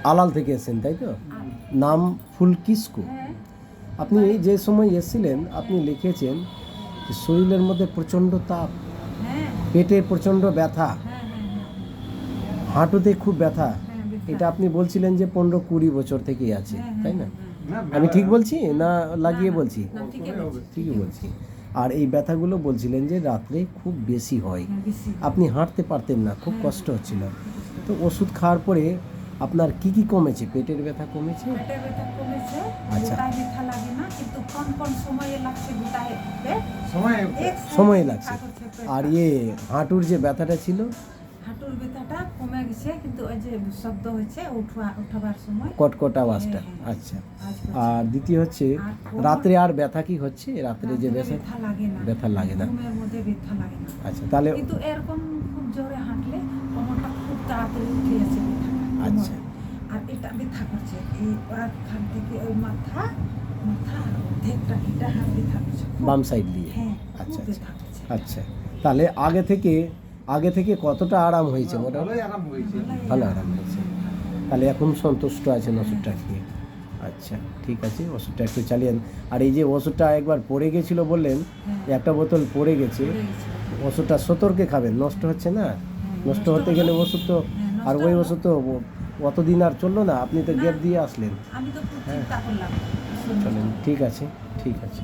আলাল থেকে এসেছেন তাই তো? নাম ফুলকিস্কু। হ্যাঁ। আপনি যে সময় এসেছিলেন আপনি লিখেছেন যে শরীরের মধ্যে প্রচণ্ড তাপ, হ্যাঁ পেটে প্রচণ্ড ব্যথা, হ্যাঁ হ্যাঁ হাঁটুতে খুব ব্যথা। হ্যাঁ ব্যথা। এটা আপনি বলছিলেন যে 15-20 বছর থেকেই আছে, হ্যাঁ, তাই না? হ্যাঁ, আমি ঠিক বলছি না লাগিয়ে না, বলছি? না, ঠিকই বলছি, ঠিকই বলছি। আর এই ব্যথাগুলো বলছিলেন যে রাত্রে খুব বেশি হয়, হ্যাঁ, বেশি। আপনি হাঁটতে পারতেন না, খুব হ্যাঁ, কষ্ট হচ্ছিল। কষ্ট। তো ওষুধ খাওয়ার পরে আপনার কি কি কমেছে? পেটের ব্যথা কমেছে? পেটের ব্যথা কমেছে, আচ্ছা। গোটায় ব্যথা লাগে না, কিন্তু কোন সময়ে লাগছে গোটায় পেট? এক সময় সাইডে লাগছে। ব্যথা করছে পেটটা। আর হাঁটুর যে ব্যথাটা ছিল? হাঁটুর ব্যথাটা কমে গেছে, কিন্তু ওই যে শব্দ হচ্ছে উঠাবার সময় কটকট আওয়াজটা। হ্যাঁ, আচ্ছা। আজ করছে। আর দ্বিতীয় হচ্ছে আর কোমর- রাত্রে আর ব্যথা কি হচ্ছে? রাত্রে যে রাত্রে ব্যথা ব্যথা লাগে না, ব্যথা লাগে না। ঘুমের মধ্যে ব্যথা লাগে না। আচ্ছা, তাহলে কিন্তু এরকম খুব জোরে হাঁটলে কোমরটা খুব তাড়াতাড়ি উঠে যাচ্ছে ব্যথাটা, আচ্ছা। কোমরে। আর এটা ব্যথা করছে এই ওখান থেকে ওই মাথা আর অর্ধেকটা এটা হাত ব্যথা করছে খুব। বাম সাইড দিয়ে? হ্যাঁ, আচ্ছা খুব আচ্ছা ব্যথা করছে। আচ্ছা। তাহলে আগে থেকে কতটা আরাম হয়েছে? মোটামুটি ভালো আরাম হয়েছে। তাহলে এখন সন্তুষ্ট আছেন ওষুধটা খেয়ে? আচ্ছা, ঠিক আছে, ওষুধটা একটু চালিয়ে। আর এই যে ওষুধটা একবার পড়ে গেছিলো বললেন, হ্যাঁ, একটা বোতল পড়ে গেছে, পড়ে গেছে। ওষুধটা সতর্কে খাবেন, নষ্ট হচ্ছে না? নষ্ট হতে গেলে ওষুধ তো, হ্যাঁ, আর নষ্ট ওই হলো। ওষুধ তো অতদিন আর চললো না, আপনি তো না। গ্যাপ দিয়ে আসলেন। আমি তো খুব হ্যাঁ। চিন্তা করলাম। চলেন, ঠিক আছে, ঠিক আছে।